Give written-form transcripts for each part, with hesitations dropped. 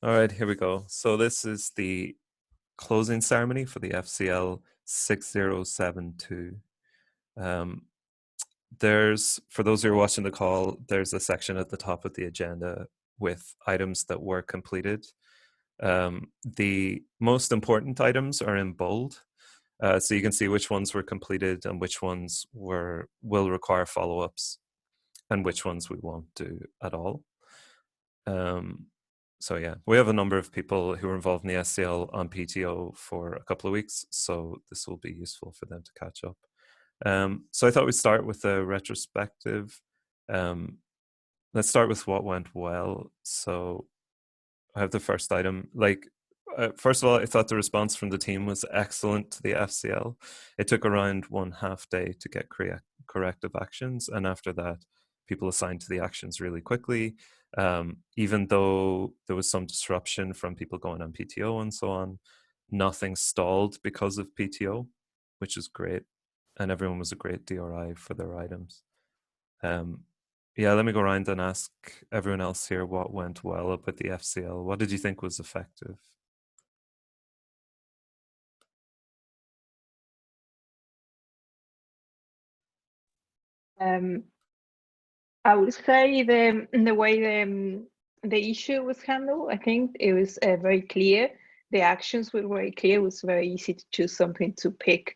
All right, here we go. So this is the closing ceremony for the FCL 6072. For those who are watching the call, there's a section at the top of the agenda with items that were completed. The most important items are in bold, so you can see which ones were completed and which ones will require follow-ups and which ones we won't do at all. So yeah, we have a number of people who are involved in the FCL on PTO for a couple of weeks, so this will be useful for them to catch up. So I thought we'd start with a retrospective. Let's start with what went well. So I have the first item. First of all, I thought the response from the team was excellent to the FCL. It took around 1/2 day to get corrective actions, and after that, people assigned to the actions really quickly. Even though there was some disruption from people going on PTO and so on, nothing stalled because of PTO, which is great, and everyone was a great DRI for their items. Yeah, let me go around and ask everyone else here what went well up at the FCL. What did you think was effective? I would say the way the issue was handled, I think it was very clear. The actions were very clear. It was very easy to choose something to pick.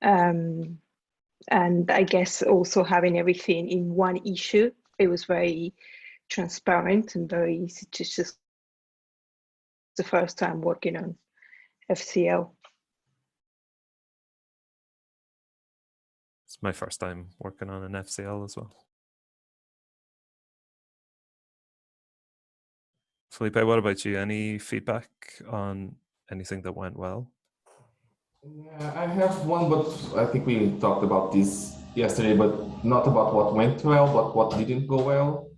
And I guess also having everything in one issue, it was very transparent and very easy to just the first time working on FCL. It's my first time working on an FCL as well. Felipe, what about you? Any feedback on anything that went well? Yeah, I have one, but I think we talked about this yesterday, but not about what went well, but what didn't go well.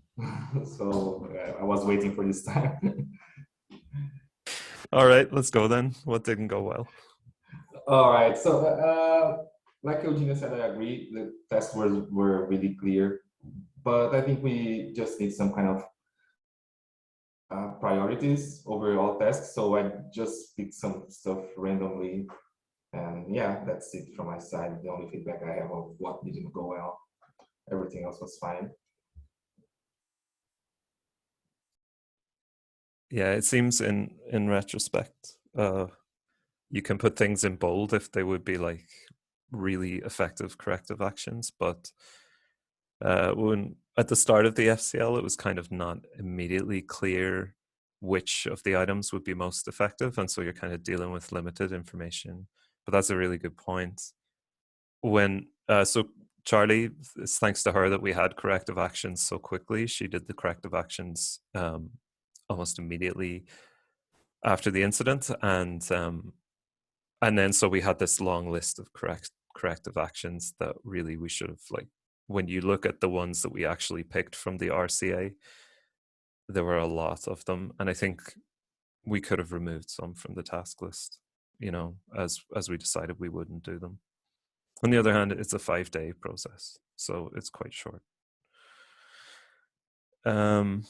So I was waiting for this time. All right, let's go then. What didn't go well? All right. So, like Eugenia said, I agree. The tests were really clear, but I think we just need some kind of priorities over all tests. So I just picked some stuff randomly. And yeah, that's it from my side. The only feedback I have of what didn't go well. Everything else was fine. Yeah, it seems in retrospect, you can put things in bold if they would be like really effective corrective actions, but when at the start of the FCL, it was kind of not immediately clear which of the items would be most effective, and so you're kind of dealing with limited information. But that's a really good point. So Charlie, it's thanks to her that we had corrective actions so quickly. She did the corrective actions almost immediately after the incident, and then so we had this long list of corrective actions that really we should have, like, when you look at the ones that we actually picked from the RCA, there were a lot of them, and I think we could have removed some from the task list, as we decided we wouldn't do them. On the other hand, it's a 5-day process, so it's quite short. From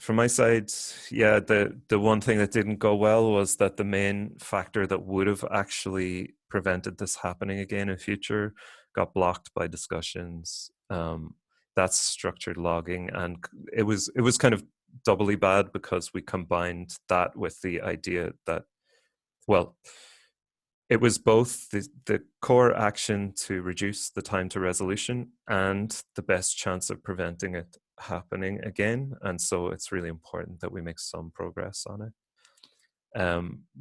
my side, yeah, the one thing that didn't go well was that the main factor that would have actually prevented this happening again in future got blocked by discussions. That's structured logging, and it was kind of doubly bad because we combined that with the idea that, well, it was both the core action to reduce the time to resolution and the best chance of preventing it happening again. And so it's really important that we make some progress on it.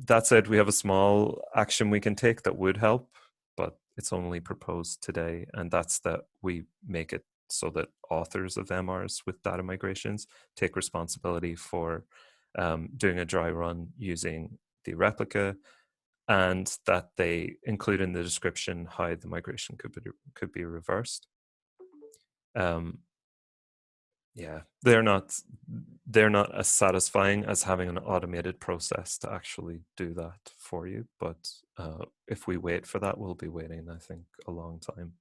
That said, we have a small action we can take that would help, but it's only proposed today. And that's that we make it so that authors of MRs with data migrations take responsibility for doing a dry run using the replica, and that they include in the description how the migration could be reversed. Yeah, they're not as satisfying as having an automated process to actually do that for you. But if we wait for that, we'll be waiting, I think, a long time.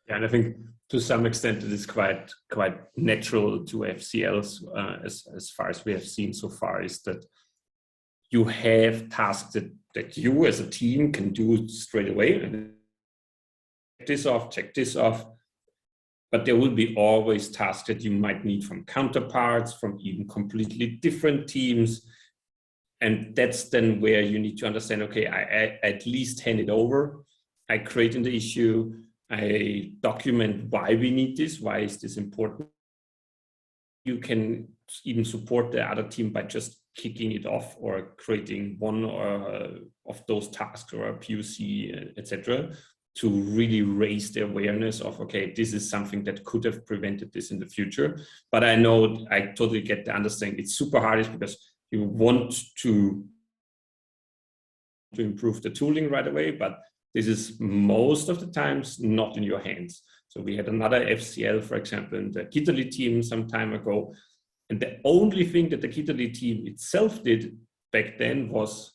Yeah, and I think to some extent it is quite natural to FCLs, as far as we have seen so far, is that you have tasks that you as a team can do straight away, and check this off. But there will be always tasks that you might need from counterparts, from even completely different teams. And that's then where you need to understand, okay, I at least hand it over. I create in the issue, I document why we need this, why is this important. You can even support the other team by just kicking it off or creating one of those tasks or a POC, etc., to really raise the awareness of, okay, this is something that could have prevented this in the future. But I know, I totally get the understanding. It's super hard because you want to improve the tooling right away, but this is most of the times not in your hands. So we had another FCL, for example, in the GitLab team some time ago. And the only thing that the GitLab team itself did back then was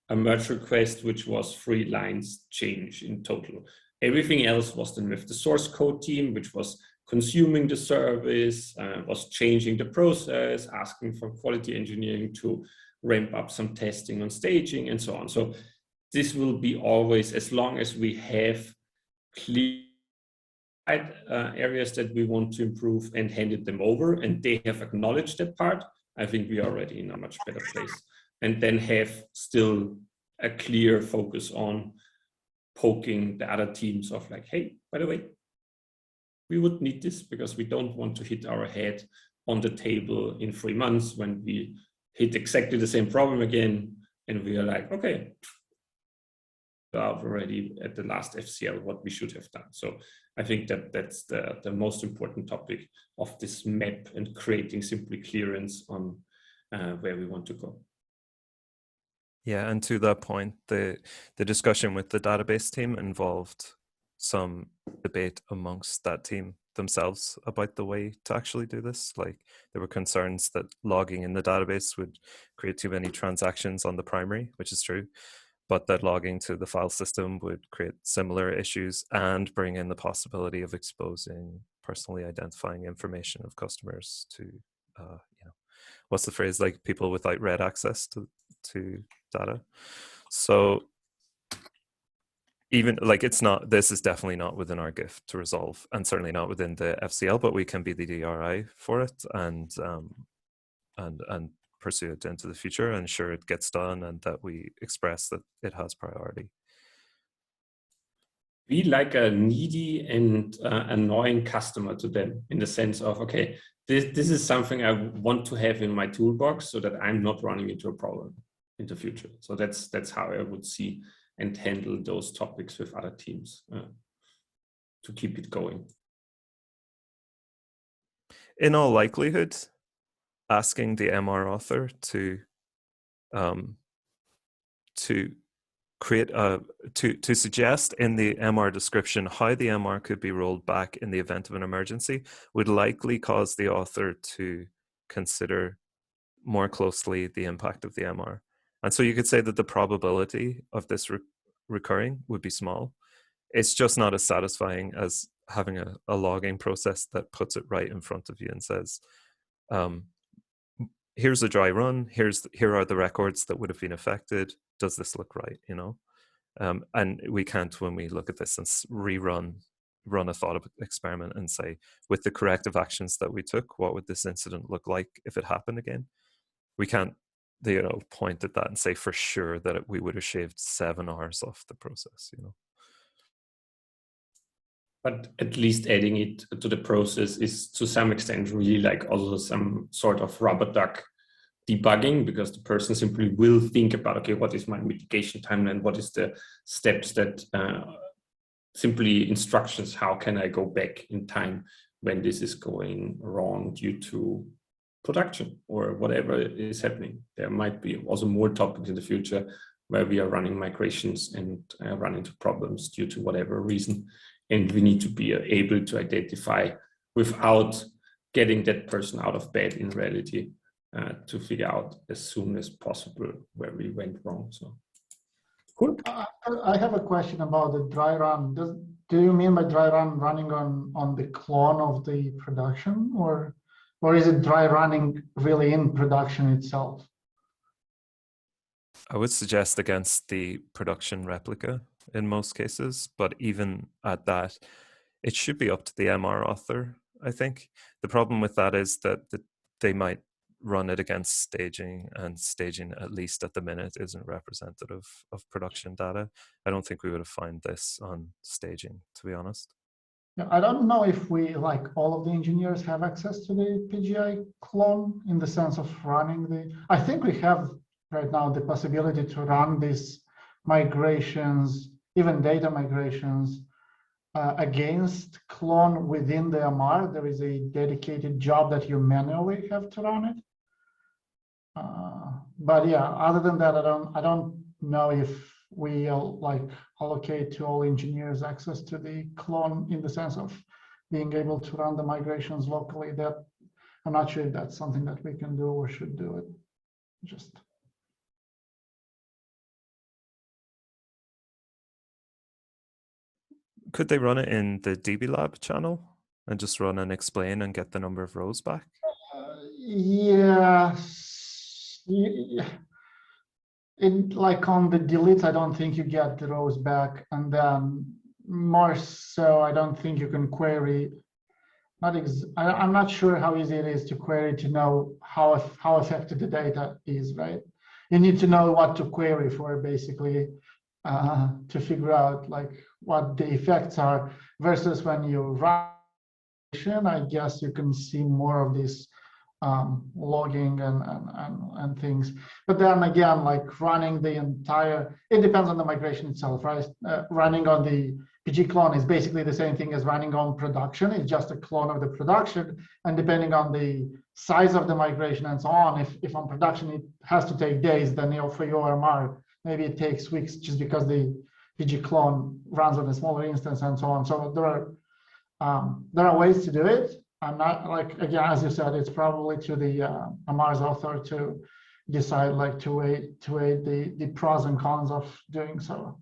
a merge request, which was 3 lines change in total. Everything else was then with the source code team, which was consuming the service, was changing the process, asking for quality engineering to ramp up some testing on staging and so on. So this will be always, as long as we have clear areas that we want to improve and handed them over, and they have acknowledged that part, I think we are already in a much better place. And then have still a clear focus on poking the other teams of like, hey, by the way, we would need this because we don't want to hit our head on the table in 3 months when we hit exactly the same problem again. And we are like, okay, already at the last FCL what we should have done. So I think that that's the most important topic of this map and creating simply clearance on where we want to go. Yeah, and to that point, the discussion with the database team involved some debate amongst that team themselves about the way to actually do this. Like, there were concerns that logging in the database would create too many transactions on the primary, which is true, but that logging to the file system would create similar issues and bring in the possibility of exposing personally identifying information of customers to, what's the phrase, like people without read access to data. So even like this is definitely not within our gift to resolve, and certainly not within the FCL, but we can be the DRI for it and pursue it into the future and ensure it gets done and that we express that it has priority. Be like a needy and annoying customer to them, in the sense of, okay, this is something I want to have in my toolbox so that I'm not running into a problem in the future. So that's how I would see and handle those topics with other teams to keep it going. In all likelihood, asking the MR author to create to suggest in the MR description how the MR could be rolled back in the event of an emergency would likely cause the author to consider more closely the impact of the MR. And so you could say that the probability of this recurring would be small. It's just not as satisfying as having a logging process that puts it right in front of you and says, here's a dry run, here are the records that would have been affected. Does this look right, and we can't, when we look at this, and run a thought experiment and say, with the corrective actions that we took, what would this incident look like if it happened again? We can't, point at that and say for sure that we would have shaved 7 hours off the process, But at least adding it to the process is to some extent really like also some sort of rubber duck debugging, because the person simply will think about, okay, what is my mitigation timeline? What is the steps that simply instructions? How can I go back in time when this is going wrong due to production or whatever is happening? There might be also more topics in the future where we are running migrations and run into problems due to whatever reason. And we need to be able to identify without getting that person out of bed in reality, to figure out as soon as possible where we went wrong. So, cool. I have a question about the dry run. do you mean by dry run running on the clone of the production, or is it dry running really in production itself? I would suggest against the production replica in most cases, but even at that, it should be up to the MR author, I think. The problem with that is that they might run it against staging, and staging, at least at the minute, isn't representative of production data. I don't think we would have found this on staging, to be honest. Yeah, I don't know if we, like all of the engineers, have access to the PGI clone in the sense of running the, I think we have right now the possibility to run these migrations, even data migrations, against clone within the MR. There is a dedicated job that you manually have to run it. But yeah, other than that, I don't know if we like allocate to all engineers access to the clone in the sense of being able to run the migrations locally. That I'm not sure if that's something that we can do or should do it. Just could they run it in the DB Lab channel and just run and explain and get the number of rows back? Yeah. Like on the delete, I don't think you get the rows back, and then more so, I don't think you can query. I'm not sure how easy it is to query to know how effective the data is, right? You need to know what to query for, basically, to figure out like what the effects are, versus when you run, I guess you can see more of this logging and things. But then again, like running the entire, it depends on the migration itself, right? Running on the PG clone is basically the same thing as running on production. It's just a clone of the production, and depending on the size of the migration and so on, if on production it has to take days, then for your MR maybe it takes weeks, just because the PG clone runs on a smaller instance and so on. So there are ways to do it. I'm not, like, again, as you said, it's probably to the MR's author to decide, like, to weigh the pros and cons of doing so.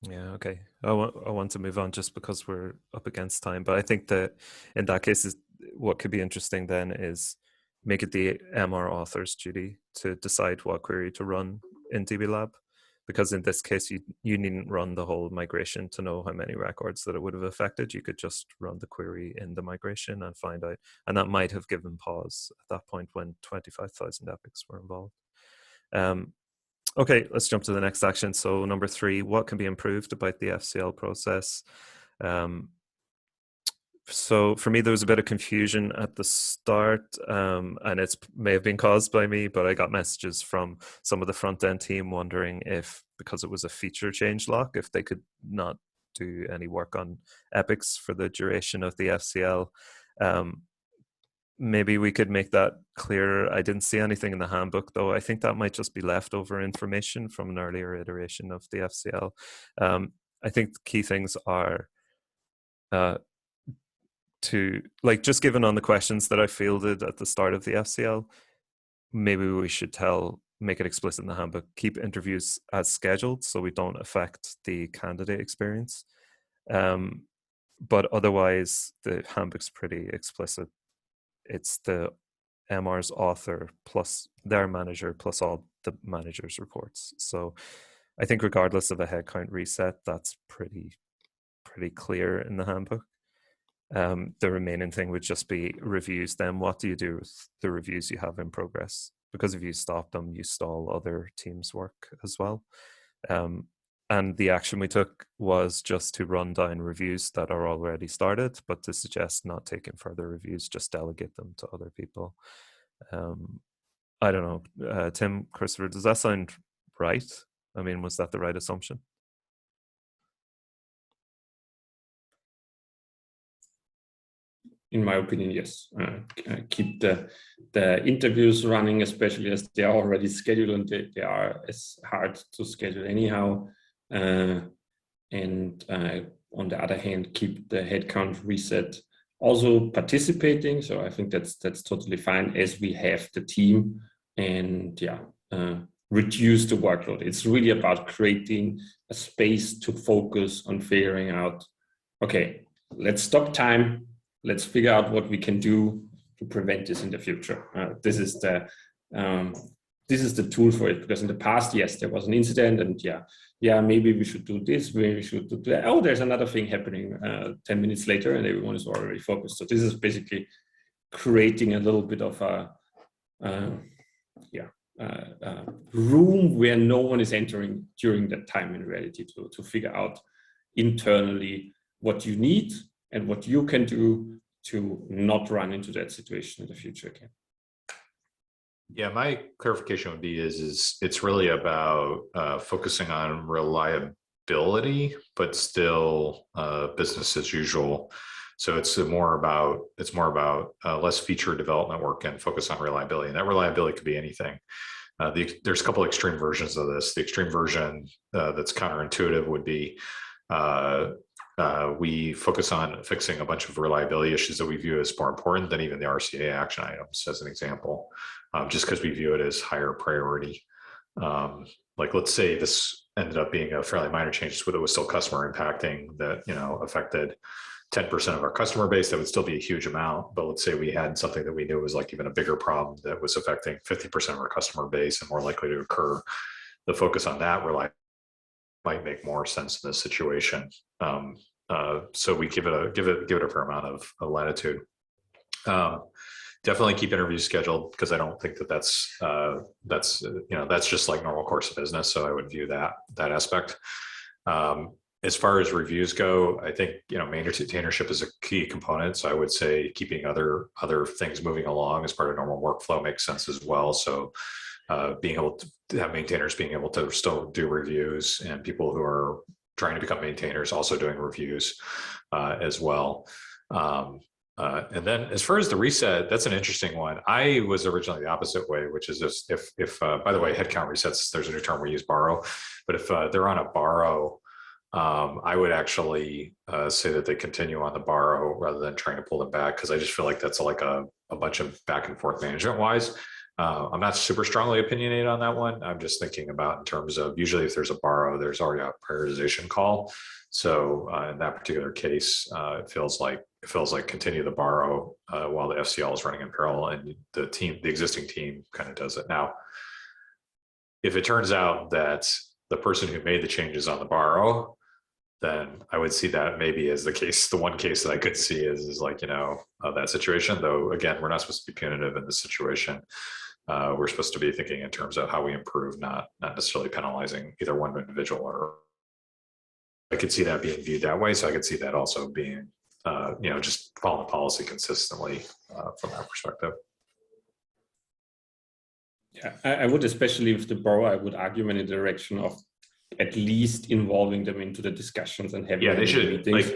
Yeah, okay. I want to move on just because we're up against time, but I think that in that case, what could be interesting then is make it the MR author's duty to decide what query to run in DB Lab. Because in this case, you needn't run the whole migration to know how many records that it would have affected. You could just run the query in the migration and find out. And that might have given pause at that point when 25,000 epics were involved. Okay, let's jump to the next action. So number 3, what can be improved about the FCL process? So for me, there was a bit of confusion at the start, and it may have been caused by me, but I got messages from some of the front end team wondering if, because it was a feature change lock, if they could not do any work on epics for the duration of the FCL. Maybe we could make that clearer. I didn't see anything in the handbook, though. I think that might just be leftover information from an earlier iteration of the FCL. I think the key things are to, like, just given on the questions that I fielded at the start of the FCL, maybe we should make it explicit in the handbook, keep interviews as scheduled so we don't affect the candidate experience. But otherwise, the handbook's pretty explicit. It's the MR's author plus their manager plus all the manager's reports. So I think regardless of a headcount reset, that's pretty clear in the handbook. The remaining thing would just be reviews. Then what do you do with the reviews you have in progress? Because if you stop them, you stall other teams' work as well. And the action we took was just to run down reviews that are already started, but to suggest not taking further reviews, just delegate them to other people. I don't know, Tim, Christopher, does that sound right? I mean, was that the right assumption? In my opinion, yes. Keep the interviews running, especially as they are already scheduled and they are as hard to schedule anyhow. And on the other hand, keep the headcount reset also participating. So I think that's totally fine as we have the team. And yeah, reduce the workload. It's really about creating a space to focus on figuring out, okay, let's stop time. Let's figure out what we can do to prevent this in the future. This is the tool for it, because in the past, yes, there was an incident, and yeah, maybe we should do this, maybe we should do that. Oh, there's another thing happening 10 minutes later, and everyone is already focused. So this is basically creating a little bit of a room where no one is entering during that time in reality, to figure out internally what you need and what you can do to not run into that situation in the future again. Yeah, my clarification would be is it's really about focusing on reliability, but still business as usual. So it's more about less feature development work and focus on reliability. And that reliability could be anything. There's a couple extreme versions of this. The extreme version that's counterintuitive would be we focus on fixing a bunch of reliability issues that we view as more important than even the RCA action items, as an example, just because we view it as higher priority. Like, let's say this ended up being a fairly minor change, but it was still customer impacting that, affected 10% of our customer base. That would still be a huge amount. But let's say we had something that we knew was like even a bigger problem that was affecting 50% of our customer base and more likely to occur. The focus on that might make more sense in this situation. So we give it a fair amount of latitude. Definitely keep interviews scheduled, because I don't think that's just like normal course of business. So I would view that aspect. As far as reviews go, I think maintainership is a key component. So I would say keeping other things moving along as part of normal workflow makes sense as well. So being able to have maintainers being able to still do reviews, and people who are trying to become maintainers also doing reviews as well. And then as far as the reset, that's an interesting one. I was originally the opposite way, which is just if by the way, headcount resets, there's a new term we use, borrow. But if they're on a borrow, I would actually say that they continue on the borrow rather than trying to pull them back, because I just feel like that's like a bunch of back and forth management wise. I'm not super strongly opinionated on that one. I'm just thinking about in terms of, usually if there's a borrow, there's already a prioritization call. So in that particular case, it feels like continue the borrow while the FCL is running in parallel, and the existing team kind of does it. Now, if it turns out that the person who made the changes on the borrow, then I would see that maybe as the one case that I could see is like, that situation. Though, again, we're not supposed to be punitive in this situation. We're supposed to be thinking in terms of how we improve, not necessarily penalizing either one individual. Or I could see that being viewed that way. So I could see that also being, just following policy consistently from that perspective. Yeah, I would, especially with the borrower, I would argue in the direction of at least involving them into the discussions and having they should meetings.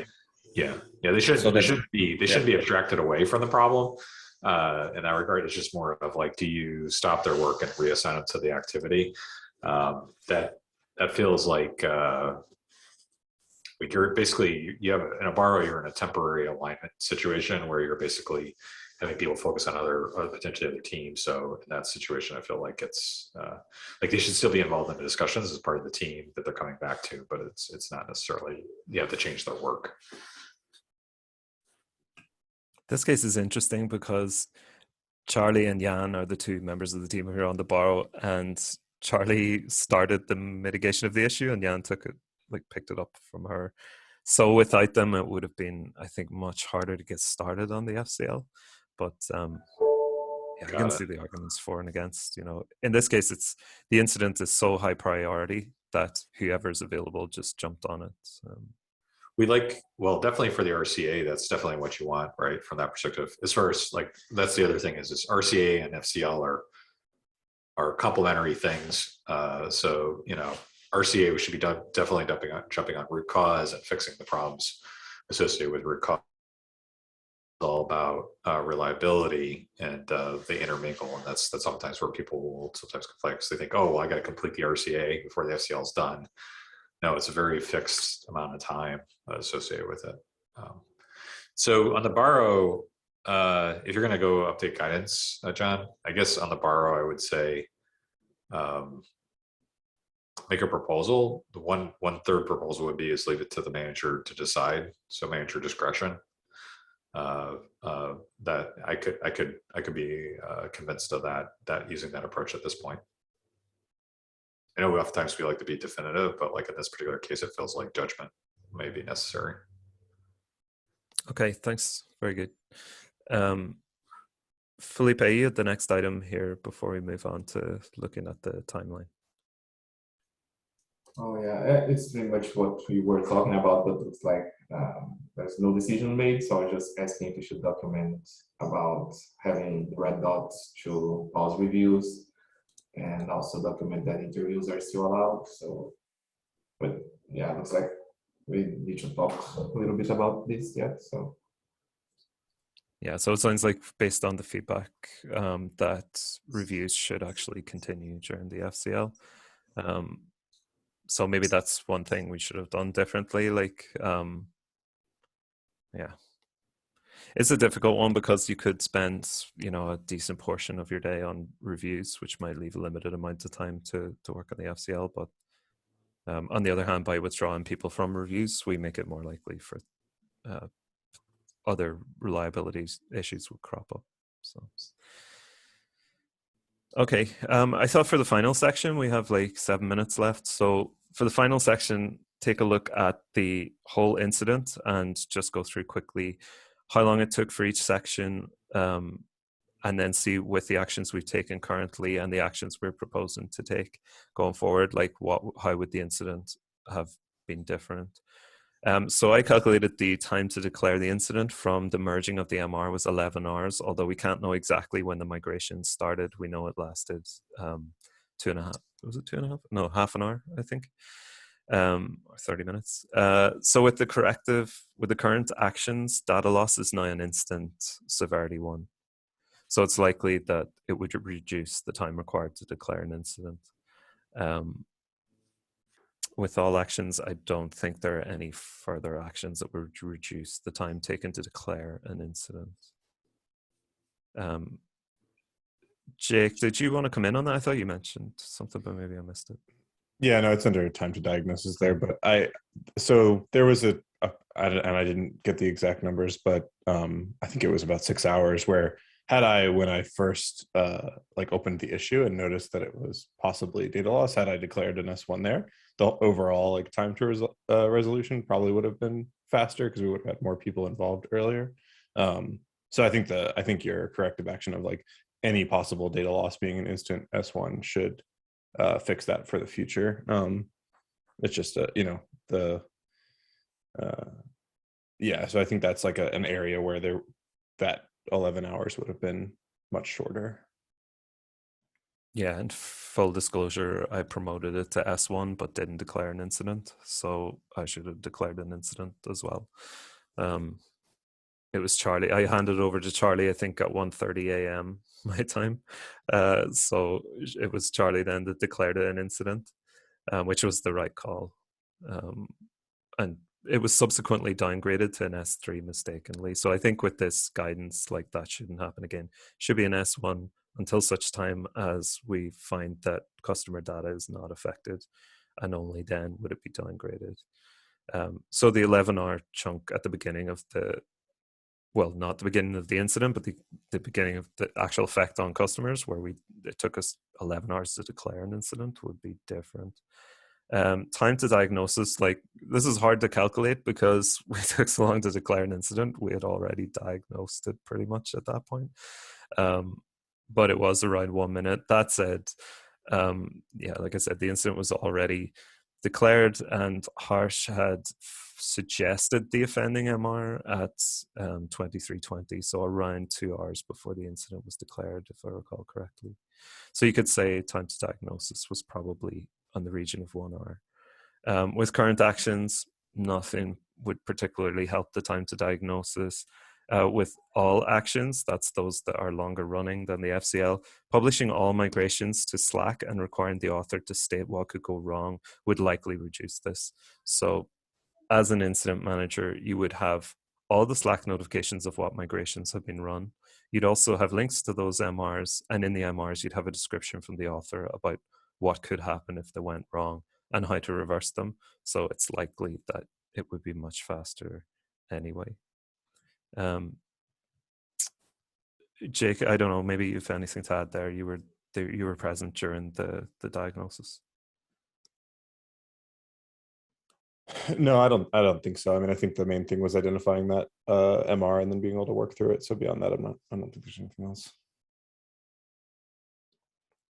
They shouldn't be abstracted away from the problem. In that regard, it's just more of like, do you stop their work and reassign them to the activity? That feels like you're basically, you have in a borrow, you're in a temporary alignment situation where you're basically having people focus on potentially other teams. So in that situation, I feel like it's like they should still be involved in the discussions as part of the team that they're coming back to, but it's not necessarily you have to change their work. This case is interesting because Charlie and Jan are the two members of the team who are on the borrow, and Charlie started the mitigation of the issue and Jan picked it up from her. So without them, it would have been, I think, much harder to get started on the FCL. But I can see the arguments for and against. In this case, the incident is so high priority that whoever's available just jumped on it. Definitely for the RCA, that's definitely what you want, right? From that perspective. As far as that's the other thing is RCA and FCL are complementary things. So RCA, we should be definitely jumping on root cause and fixing the problems associated with root cause. It's all about reliability, and they intermingle, and that's sometimes where people will sometimes conflict. They think, oh, well, I got to complete the RCA before the FCL is done. No, it's a very fixed amount of time associated with it. So on the borrow, if you're going to go update guidance, John, I guess on the borrow, I would say make a proposal, the one third proposal would be is leave it to the manager to decide. So manager discretion. That I could be convinced of that using that approach at this point. I know oftentimes we like to be definitive, but like in this particular case, it feels like judgment may be necessary. Okay, thanks. Very good. Felipe, you had the next item here before we move on to looking at the timeline. Oh yeah, it's pretty much what we were talking about, but it's like there's no decision made. So I was just asking if you should document about having the red dots to pause reviews, and also document that interviews are still allowed. So, but yeah, it looks like we need to talk a little bit about this yet. So. Yeah, so it sounds like based on the feedback that reviews should actually continue during the FCL. So maybe that's one thing we should have done differently. Like, yeah, it's a difficult one because you could spend, a decent portion of your day on reviews, which might leave a limited amount of time to work on the FCL. But on the other hand, by withdrawing people from reviews, we make it more likely for other reliability issues will crop up. So, okay, I thought for the final section, we have like 7 minutes left. So for the final section, take a look at the whole incident and just go through quickly how long it took for each section, and then see with the actions we've taken currently and the actions we're proposing to take going forward, like how would the incident have been different. So I calculated the time to declare the incident from the merging of the MR was 11 hours, although we can't know exactly when the migration started. We know it lasted 2.5, was it 2.5? No, half an hour, I think, or 30 minutes. So with the current actions, data loss is now an instant severity 1. So it's likely that it would reduce the time required to declare an incident. With all actions, I don't think there are any further actions that would reduce the time taken to declare an incident. Jake, did you want to come in on that? I thought you mentioned something, but maybe I missed it. Yeah, no, it's under time to diagnosis there, but so there was and I didn't get the exact numbers, but I think it was about 6 hours where when I first opened the issue and noticed that it was possibly data loss, had I declared an S1 there, the overall time to resolution probably would have been faster because we would have had more people involved earlier. So I think your corrective action of any possible data loss being an instant S1 should fix that for the future. It's just so I think that's an area where that 11 hours would have been much shorter. Yeah, and full disclosure, I promoted it to S1 but didn't declare an incident, so I should have declared an incident as well. It was Charlie. I handed over to Charlie, I think, at 1:30 a.m. my time. So it was Charlie then that declared an incident, which was the right call. And it was subsequently downgraded to an S3 mistakenly. So I think with this guidance, that shouldn't happen again. Should be an S1 until such time as we find that customer data is not affected, and only then would it be downgraded. So the 11-hour chunk at the beginning of not the beginning of the incident, but the beginning of the actual effect on customers, where it took us 11 hours to declare an incident, would be different. Time to diagnosis, this is hard to calculate because we took so long to declare an incident. We had already diagnosed it pretty much at that point. But it was around 1 minute. That said, like I said, the incident was already declared, and Harsh had suggested the offending MR at 23:20, so around 2 hours before the incident was declared, if I recall correctly. So you could say time to diagnosis was probably on the region of 1 hour. With current actions, nothing would particularly help the time to diagnosis. With all actions, that's those that are longer running than the FCL, publishing all migrations to Slack and requiring the author to state what could go wrong would likely reduce this. So as an incident manager, you would have all the Slack notifications of what migrations have been run. You'd also have links to those MRs, and in the MRs, you'd have a description from the author about what could happen if they went wrong. and how to reverse them. So it's likely that it would be much faster anyway. Jake, I don't know, maybe you've anything to add there. You were present during the diagnosis. No, I don't think so. I mean, I think the main thing was identifying that MR and then being able to work through it. So beyond that, I don't think there's anything else.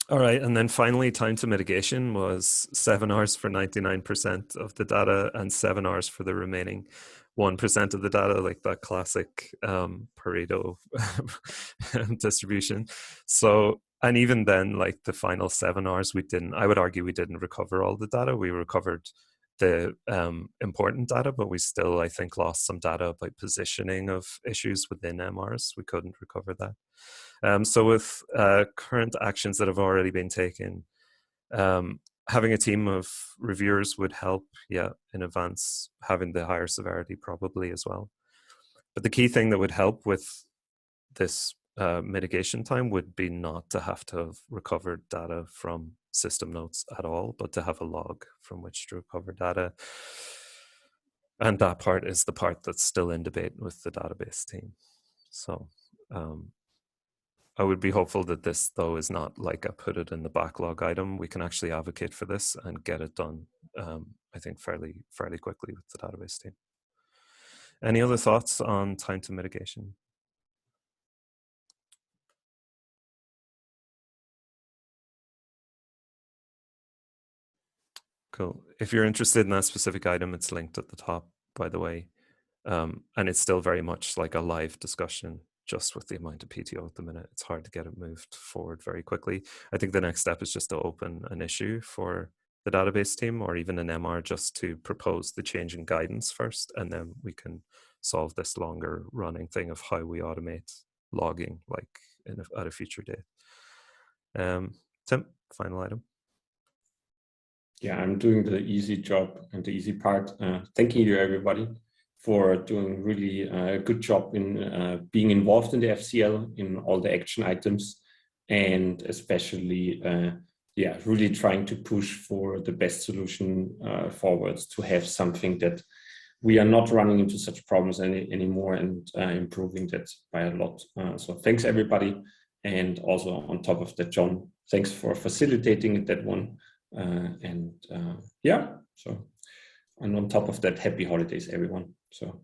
All right, and then finally, time to mitigation was 7 hours for 99% of the data and 7 hours for the remaining 1% of the data, like that classic Pareto distribution. So, and even then, like the final 7 hours, I would argue we didn't recover all the data. We recovered the important data, but we still, I think, lost some data about positioning of issues within MRs. We couldn't recover that. So with current actions that have already been taken, having a team of reviewers would help, in advance, having the higher severity probably as well. But the key thing that would help with this mitigation time would be not to have to have recovered data from system notes at all, but to have a log from which to recover data. And that part is the part that's still in debate with the database team. So I would be hopeful that this, though, is not like a put it in the backlog item. We can actually advocate for this and get it done, I think, fairly quickly with the database team. Any other thoughts on time to mitigation? Cool. If you're interested in that specific item, it's linked at the top, by the way. And it's still very much like a live discussion, just with the amount of PTO at the minute. It's hard to get it moved forward very quickly. I think the next step is just to open an issue for the database team or even an MR just to propose the change in guidance first, and then we can solve this longer running thing of how we automate logging like at a future date. Tim, final item. Yeah, I'm doing the easy job and the easy part. Thank you, everybody, for doing really a good job in being involved in the FCL, in all the action items, and especially, really trying to push for the best solution forwards, to have something that we are not running into such problems anymore, and improving that by a lot. So thanks, everybody. And also on top of that, John, thanks for facilitating that one. So, and on top of that, happy holidays, everyone. So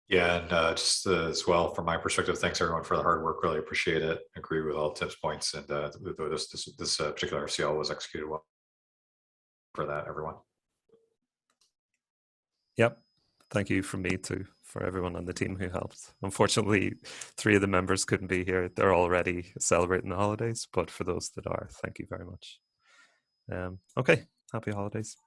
yeah, and just as well, from my perspective, thanks everyone for the hard work. Really appreciate it. Agree with all Tim's points, and this particular FCL was executed well. For that, everyone. Yep. Thank you from me too, for everyone on the team who helped. Unfortunately, 3 of the members couldn't be here. They're already celebrating the holidays, but for those that are, thank you very much. Okay, happy holidays.